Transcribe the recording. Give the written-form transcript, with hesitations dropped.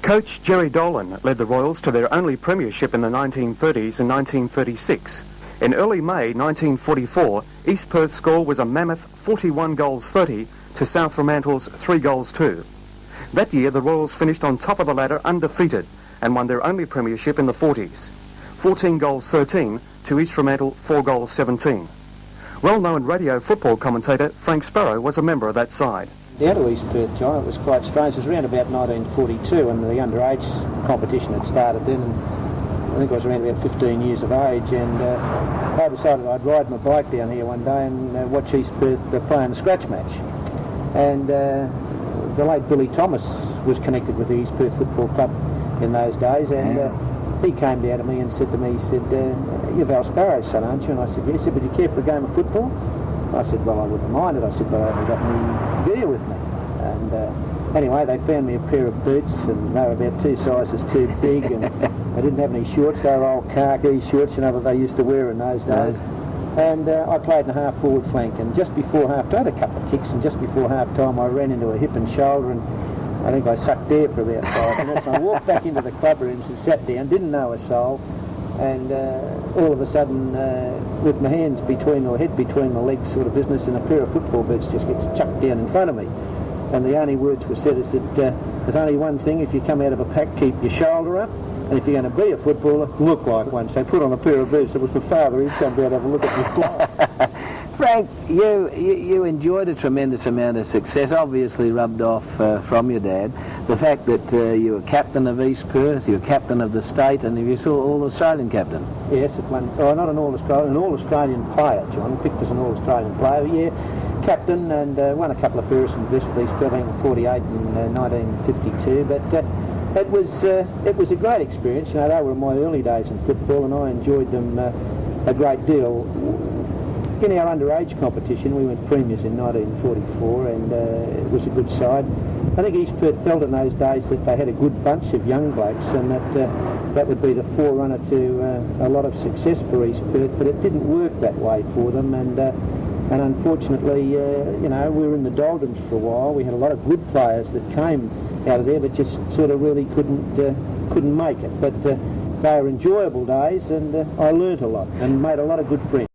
Coach Jerry Dolan led the Royals to their only premiership in the 1930s and 1936. In early May 1944, East Perth's score was a mammoth 41 goals 30 to South Fremantle's 3 goals 2. That year the Royals finished on top of the ladder undefeated and won their only premiership in the 40s. 14 goals 13 to East Fremantle 4 goals 17. Well-known radio football commentator Frank Sparrow was a member of that side. Down to East Perth, John, it was quite strange. It was around about 1942 and the underage competition had started then, and I think I was around about 15 years of age, and I decided I'd ride my bike down here one day and watch East Perth playing the scratch match. And the late Billy Thomas was connected with the East Perth Football Club in those days, and he came down to me and said to me, he said, "You're Val Sparrow's son, aren't you?" And I said, "Yes." He said, "Would you care for a game of football?" I said, "Well, I wouldn't mind it." I said, "But I haven't got any gear with me." And anyway, they found me a pair of boots, and they were about 2 sizes too big, and they didn't have any shorts. They were old khaki shorts, you know, that they used to wear in those days. And I played in a half-forward flank, and just before half-time, I had a couple of kicks, and just before half-time I ran into a hip and shoulder, and I think I sucked air for about 5 minutes. I walked back into the club rooms and sat down, didn't know a soul, and all of a sudden, with my hands between, or head between my legs sort of business, and a pair of football boots just gets chucked down in front of me. And the only words were said is that there's only one thing: if you come out of a pack, keep your shoulder up, and if you're going to be a footballer, look like one. So put on a pair of boots. It was my father. He'd come down to have a look at me fly. Frank, you enjoyed a tremendous amount of success, obviously rubbed off from your dad. The fact that you were captain of East Perth, you were captain of the state, and you saw all-Australian captain. Yes, at one, not an all-Australian player, John, picked as an all-Australian player, yeah. Captain, and won a couple of Ferguson Best with East Perth, 48 and 1952, but it was a great experience. You know, they were my early days in football, and I enjoyed them a great deal. In our underage competition, we went premiers in 1944, and it was a good side. I think East Perth felt in those days that they had a good bunch of young blokes, and that would be the forerunner to a lot of success for East Perth, but it didn't work that way for them, and unfortunately, you know, we were in the doldrums for a while. We had a lot of good players that came out of there, but just sort of really couldn't make it. But they were enjoyable days, and I learnt a lot and made a lot of good friends.